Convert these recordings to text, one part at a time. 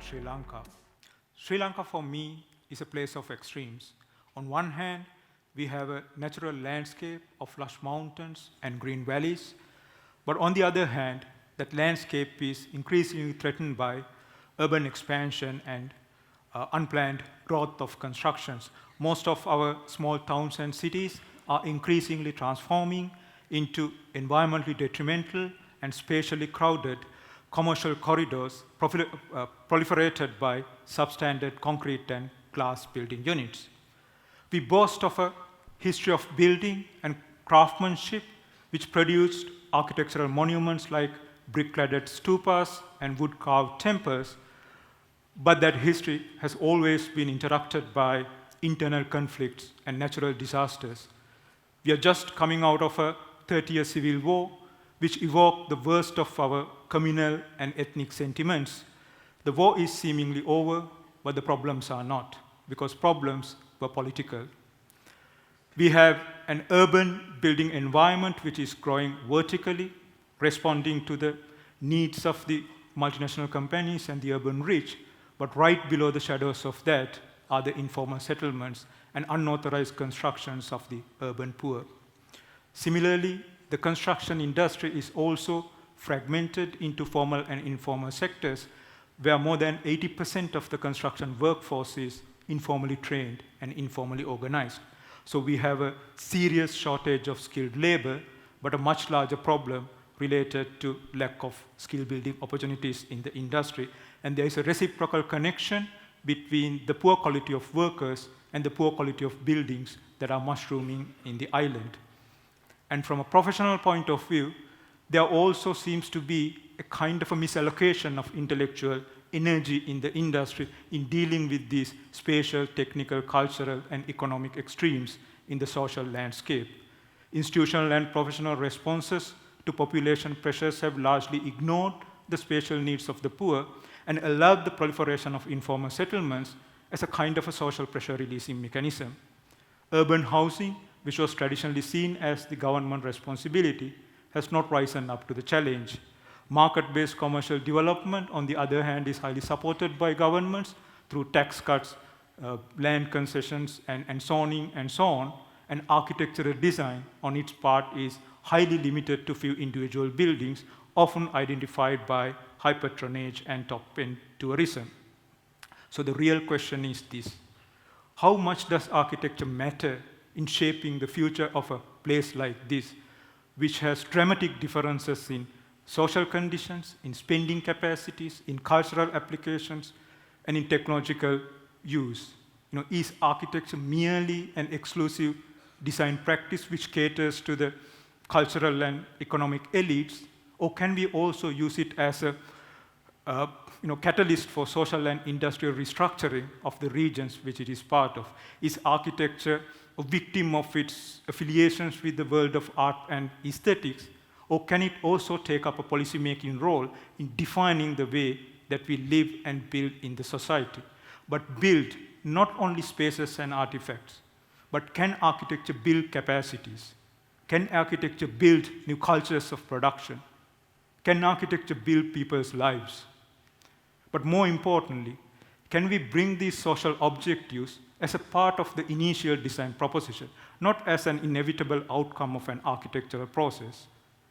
Sri Lanka. Sri Lanka, for me, is a place of extremes. On one hand, we have a natural landscape of lush mountains and green valleys, but on the other hand, that landscape is increasingly threatened by urban expansion and unplanned growth of constructions. Most of our small towns and cities are increasingly transforming into environmentally detrimental and spatially crowded commercial corridors proliferated by substandard concrete and glass building units. We boast of a history of building and craftsmanship which produced architectural monuments like brick-cladded stupas and wood-carved temples, but that history has always been interrupted by internal conflicts and natural disasters. We are just coming out of a 30-year civil war, which evoked the worst of our communal and ethnic sentiments. The war is seemingly over, but the problems are not, because problems were political. We have an urban building environment which is growing vertically, responding to the needs of the multinational companies and the urban rich, but right below the shadows of that are the informal settlements and unauthorized constructions of the urban poor. Similarly, the construction industry is also fragmented into formal and informal sectors, where more than 80% of the construction workforce is informally trained and informally organized. So we have a serious shortage of skilled labor, but a much larger problem related to lack of skill building opportunities in the industry. And there is a reciprocal connection between the poor quality of workers and the poor quality of buildings that are mushrooming in the island. And from a professional point of view, there also seems to be a kind of a misallocation of intellectual energy in the industry in dealing with these spatial, technical, cultural, and economic extremes in the social landscape. Institutional and professional responses to population pressures have largely ignored the spatial needs of the poor and allowed the proliferation of informal settlements as a kind of a social pressure releasing mechanism. Urban housing, which was traditionally seen as the government responsibility, has not risen up to the challenge. Market-based commercial development, on the other hand, is highly supported by governments through tax cuts, land concessions, and zoning, and so on. And architectural design, on its part, is highly limited to few individual buildings, often identified by high patronage and top-end tourism. So the real question is this: how much does architecture matter in shaping the future of a place like this, which has dramatic differences in social conditions, in spending capacities, in cultural applications, and in technological use? Is architecture merely an exclusive design practice which caters to the cultural and economic elites, or can we also use it as a catalyst for social and industrial restructuring of the regions which it is part of? Is architecture a victim of its affiliations with the world of art and aesthetics, or can it also take up a policy-making role in defining the way that we live and build in the society? But build not only spaces and artifacts, but can architecture build capacities? Can architecture build new cultures of production? Can architecture build people's lives? But more importantly, can we bring these social objectives as a part of the initial design proposition, not as an inevitable outcome of an architectural process?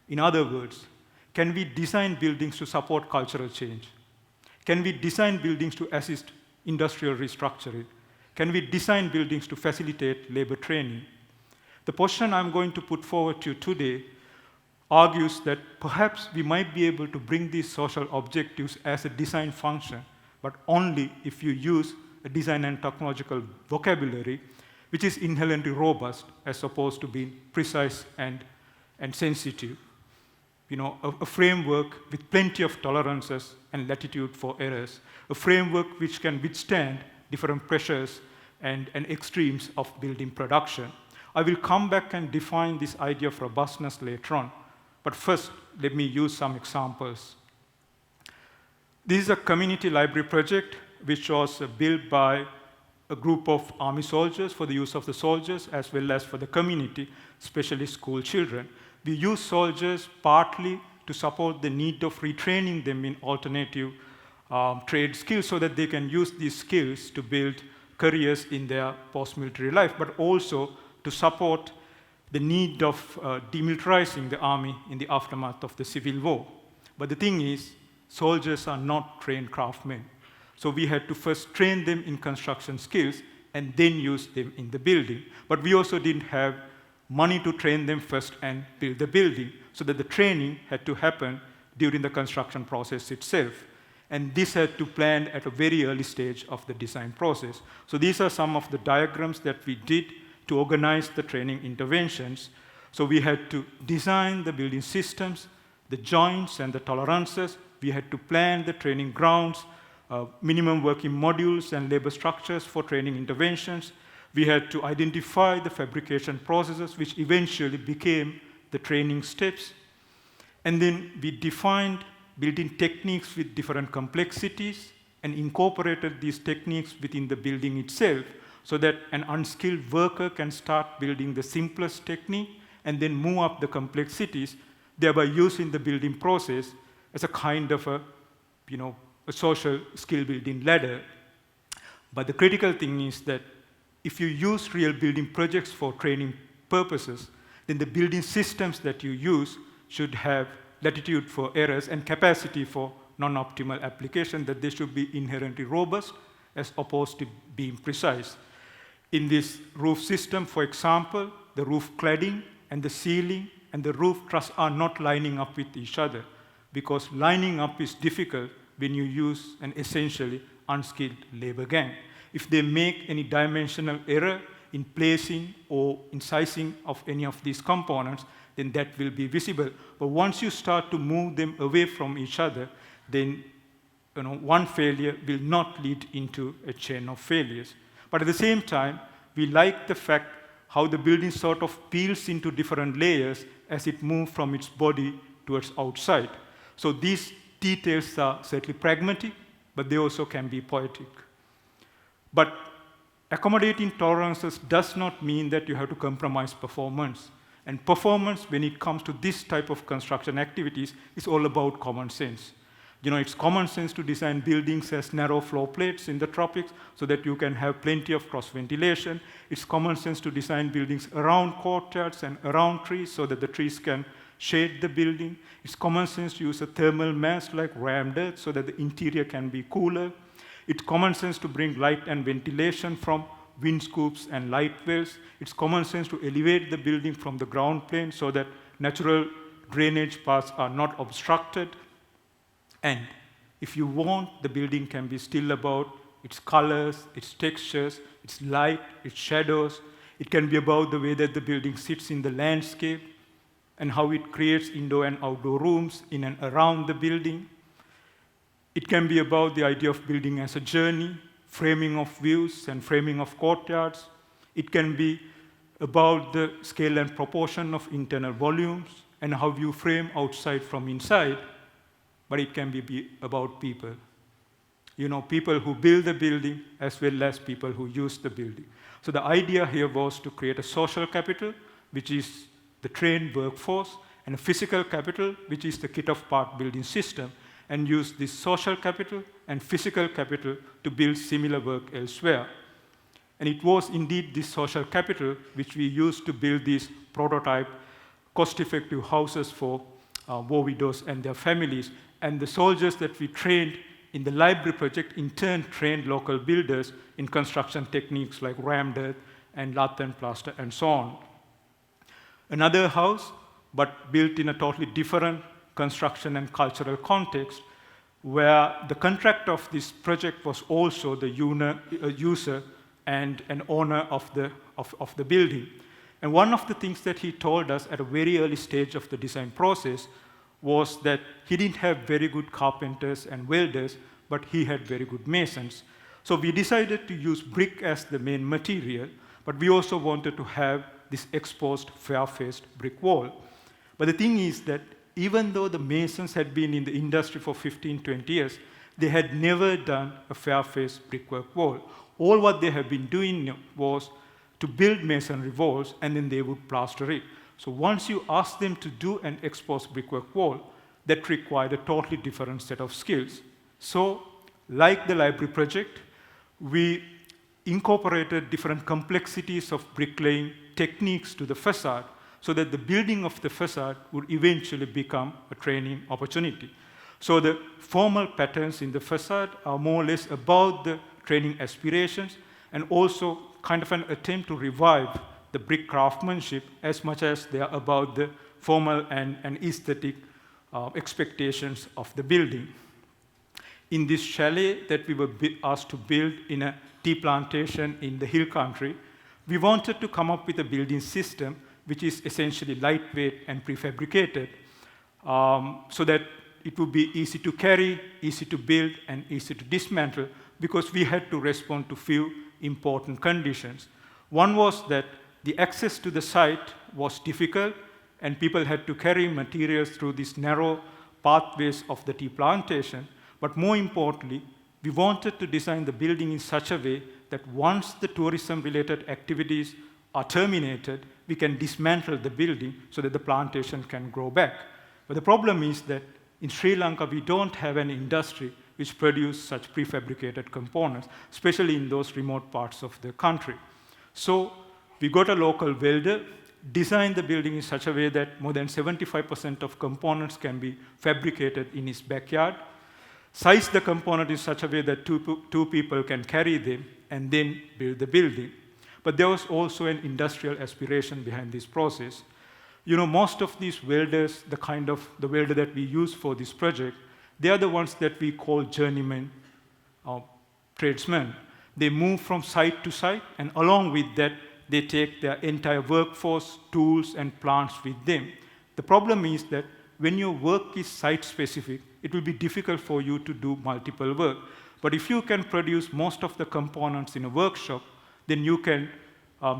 In other words, can we design buildings to support cultural change? Can we design buildings to assist industrial restructuring? Can we design buildings to facilitate labor training? The position I'm going to put forward to you today argues that perhaps we might be able to bring these social objectives as a design function, but only if you use a design and technological vocabulary which is inherently robust as opposed to being precise and sensitive. A framework with plenty of tolerances and latitude for errors, a framework which can withstand different pressures and extremes of building production. I will come back and define this idea of robustness later on, but first, let me use some examples. This is a community library project which was built by a group of army soldiers for the use of the soldiers as well as for the community, especially school children. We use soldiers partly to support the need of retraining them in alternative trade skills so that they can use these skills to build careers in their post-military life, but also to support the need of demilitarizing the army in the aftermath of the Civil War. But the thing is, soldiers are not trained craftsmen. So we had to first train them in construction skills and then use them in the building. But we also didn't have money to train them first and build the building, so that the training had to happen during the construction process itself. And this had to plan at a very early stage of the design process. So these are some of the diagrams that we did to organize the training interventions. So we had to design the building systems, the joints and the tolerances. We had to plan the training grounds, minimum working modules and labor structures for training interventions. We had to identify the fabrication processes, which eventually became the training steps. And then we defined building techniques with different complexities and incorporated these techniques within the building itself, so that an unskilled worker can start building the simplest technique and then move up the complexities, thereby using the building process as a kind of a social skill building ladder. But the critical thing is that if you use real building projects for training purposes, then the building systems that you use should have latitude for errors and capacity for non-optimal application, that they should be inherently robust as opposed to being precise. In this roof system, for example, the roof cladding and the ceiling and the roof truss are not lining up with each other, because lining up is difficult when you use an essentially unskilled labor gang. If they make any dimensional error in placing or in sizing of any of these components, then that will be visible. But once you start to move them away from each other, then one failure will not lead into a chain of failures. But at the same time, we like the fact how the building sort of peels into different layers as it moves from its body towards outside. So these details are certainly pragmatic, but they also can be poetic. But accommodating tolerances does not mean that you have to compromise performance. And performance, when it comes to this type of construction activities, is all about common sense. It's common sense to design buildings as narrow floor plates in the tropics so that you can have plenty of cross-ventilation. It's common sense to design buildings around courtyards and around trees so that the trees can shade the building. It's common sense to use a thermal mass like rammed earth so that the interior can be cooler. It's common sense to bring light and ventilation from wind scoops and light wells. It's common sense to elevate the building from the ground plane so that natural drainage paths are not obstructed. And if you want, the building can be still about its colors, its textures, its light, its shadows. It can be about the way that the building sits in the landscape and how it creates indoor and outdoor rooms in and around the building. It can be about the idea of building as a journey, framing of views and framing of courtyards. It can be about the scale and proportion of internal volumes and how you frame outside from inside. But it can be about people. People who build the building as well as people who use the building. So the idea here was to create a social capital, which is the trained workforce, and a physical capital, which is the kit-of-part building system, and use this social capital and physical capital to build similar work elsewhere. And it was indeed this social capital which we used to build these prototype, cost-effective houses for war widows and their families. And the soldiers that we trained in the library project in turn trained local builders in construction techniques like rammed earth and lath and plaster and so on. Another house, but built in a totally different construction and cultural context, where the contractor of this project was also the user and an owner of the building. And one of the things that he told us at a very early stage of the design process was that he didn't have very good carpenters and welders, but he had very good masons. So we decided to use brick as the main material, but we also wanted to have this exposed, fair-faced brick wall. But the thing is that even though the masons had been in the industry for 15, 20 years, they had never done a fair-faced brickwork wall. All what they had been doing was to build masonry walls, and then they would plaster it. So once you ask them to do an exposed brickwork wall, that required a totally different set of skills. So like the library project, we incorporated different complexities of bricklaying techniques to the facade so that the building of the facade would eventually become a training opportunity. So the formal patterns in the facade are more or less about the training aspirations and also kind of an attempt to revive the brick craftsmanship as much as they are about the formal and aesthetic expectations of the building. In this chalet that we were asked to build in a tea plantation in the hill country, we wanted to come up with a building system which is essentially lightweight and prefabricated, so that it would be easy to carry, easy to build, and easy to dismantle, because we had to respond to few important conditions. One was that the access to the site was difficult, and people had to carry materials through these narrow pathways of the tea plantation. But more importantly, we wanted to design the building in such a way that once the tourism-related activities are terminated, we can dismantle the building so that the plantation can grow back. But the problem is that in Sri Lanka, we don't have an industry which produces such prefabricated components, especially in those remote parts of the country. So we got a local welder, designed the building in such a way that more than 75% of components can be fabricated in his backyard, size the component in such a way that two people can carry them, and then build the building. But there was also an industrial aspiration behind this process. You know, most of these welders, the welder that we use for this project, they are the ones that we call journeymen tradesmen. They move from site to site, and along with that, they take their entire workforce, tools, and plants with them. The problem is that when your work is site-specific, it will be difficult for you to do multiple work. But if you can produce most of the components in a workshop, then you can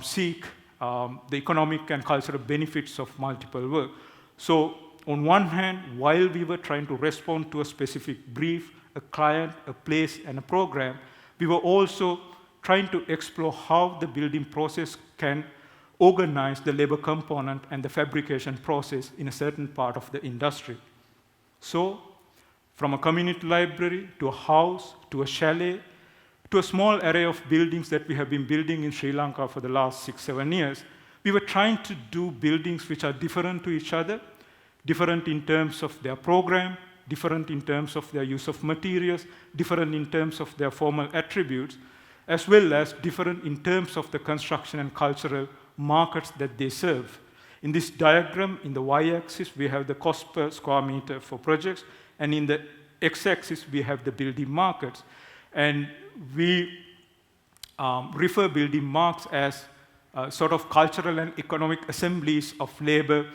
seek the economic and cultural benefits of multiple work. So on one hand, while we were trying to respond to a specific brief, a client, a place, and a program, we were also trying to explore how the building process can organize the labor component and the fabrication process in a certain part of the industry. So, from a community library to a house to a chalet to a small array of buildings that we have been building in Sri Lanka for the last 6-7 years, we were trying to do buildings which are different to each other, different in terms of their program, different in terms of their use of materials, different in terms of their formal attributes, as well as different in terms of the construction and cultural markets that they serve. In this diagram, in the y-axis, we have the cost per square meter for projects, and in the x-axis, we have the building markets. And we refer building marks as sort of cultural and economic assemblies of labor,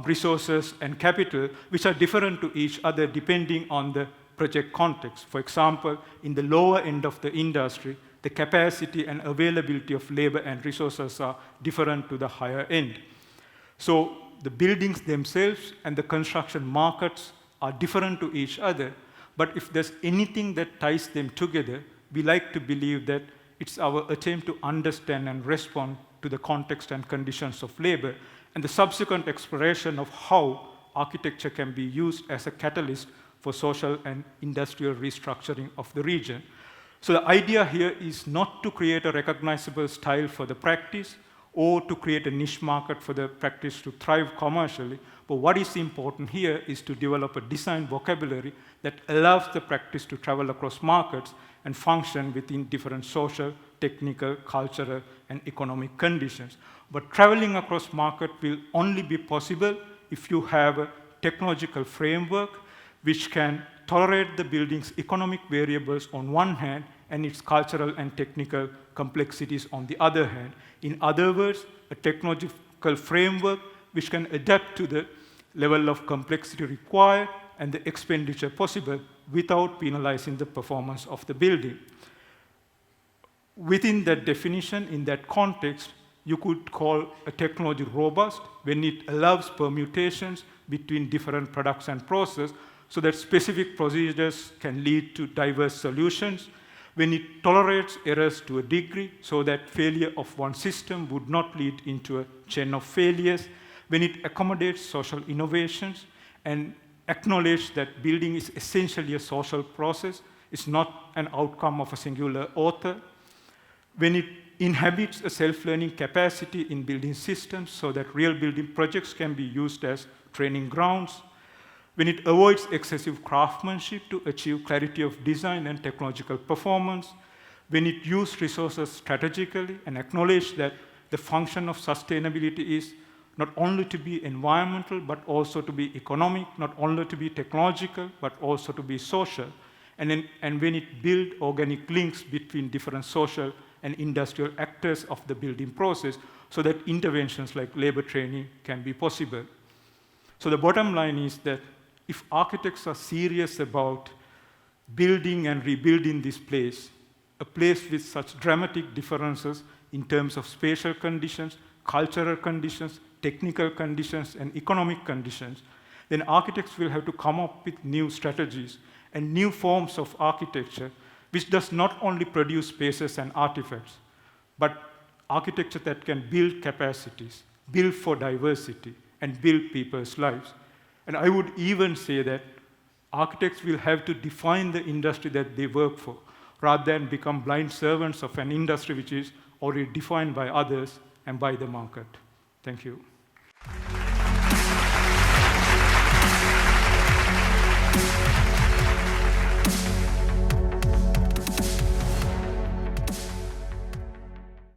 resources, and capital, which are different to each other depending on the project context. For example, in the lower end of the industry, the capacity and availability of labor and resources are different to the higher end. So the buildings themselves and the construction markets are different to each other, but if there's anything that ties them together, we like to believe that it's our attempt to understand and respond to the context and conditions of labor, and the subsequent exploration of how architecture can be used as a catalyst for social and industrial restructuring of the region. So the idea here is not to create a recognizable style for the practice or to create a niche market for the practice to thrive commercially, but what is important here is to develop a design vocabulary that allows the practice to travel across markets and function within different social, technical, cultural, and economic conditions. But traveling across market will only be possible if you have a technological framework which can tolerate the building's economic variables on one hand and its cultural and technical complexities on the other hand. In other words, a technological framework which can adapt to the level of complexity required and the expenditure possible without penalizing the performance of the building. Within that definition, in that context, you could call a technology robust when it allows permutations between different products and processes so that specific procedures can lead to diverse solutions, when it tolerates errors to a degree so that failure of one system would not lead into a chain of failures, when it accommodates social innovations and acknowledges that building is essentially a social process, It's not an outcome of a singular author. When it inhabits a self-learning capacity in building systems so that real building projects can be used as training grounds, when it avoids excessive craftsmanship to achieve clarity of design and technological performance, when it uses resources strategically and acknowledges that the function of sustainability is not only to be environmental, but also to be economic, not only to be technological, but also to be social, and when it builds organic links between different social and industrial actors of the building process so that interventions like labor training can be possible. So the bottom line is that if architects are serious about building and rebuilding this place, a place with such dramatic differences in terms of spatial conditions, cultural conditions, technical conditions, and economic conditions, then architects will have to come up with new strategies and new forms of architecture, which does not only produce spaces and artifacts, but architecture that can build capacities, build for diversity, and build people's lives. And I would even say that architects will have to define the industry that they work for, rather than become blind servants of an industry which is already defined by others and by the market. Thank you.